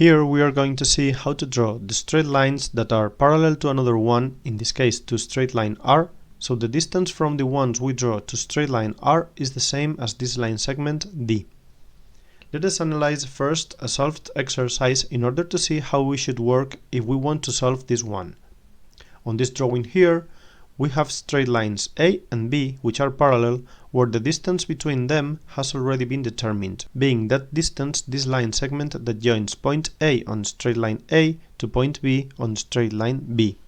Here we are going to see how to draw the straight lines that are parallel to another one, in this case to straight line R, so the distance from the ones we draw to straight line R is the same as this line segment D. Let us analyze first a solved exercise in order to see how we should work if we want to solve this one. On this drawing here, we have straight lines A and B which are parallel, where the distance between them has already been determined, being that distance this line segment that joins point A on straight line A to point B on straight line B.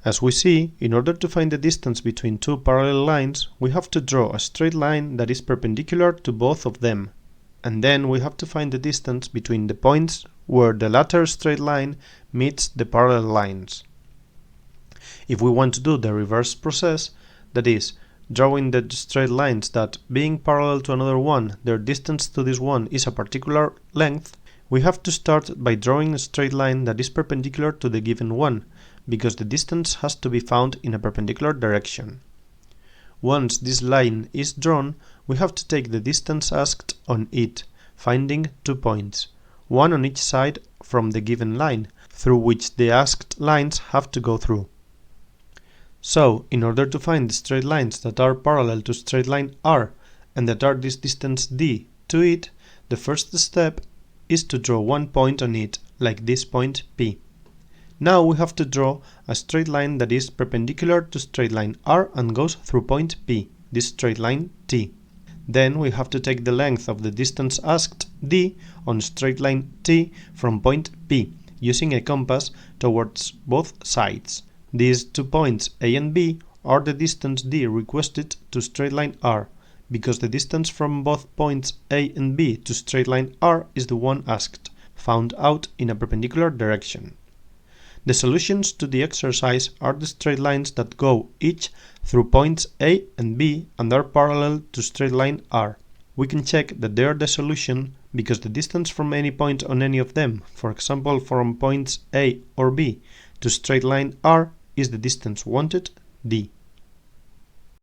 As we see, in order to find the distance between two parallel lines, we have to draw a straight line that is perpendicular to both of them, and then we have to find the distance between the points where the latter straight line meets the parallel lines. If we want to do the reverse process, that is, drawing the straight lines that, being parallel to another one, their distance to this one is a particular length, we have to start by drawing a straight line that is perpendicular to the given one, because the distance has to be found in a perpendicular direction. Once this line is drawn, we have to take the distance asked on it, finding 2 points, one on each side from the given line, through which the asked lines have to go through. So, in order to find the straight lines that are parallel to straight line R and that are this distance D to it, the first step is to draw one point on it, like this point P. Now we have to draw a straight line that is perpendicular to straight line R and goes through point P, this straight line T. Then we have to take the length of the distance asked D on straight line T from point P, using a compass towards both sides. These 2 points A and B are the distance D requested to straight line R, because the distance from both points A and B to straight line R is the one asked, found out in a perpendicular direction. The solutions to the exercise are the straight lines that go each through points A and B and are parallel to straight line R. We can check that they are the solution because the distance from any point on any of them, for example from points A or B to straight line R, is the distance wanted, D.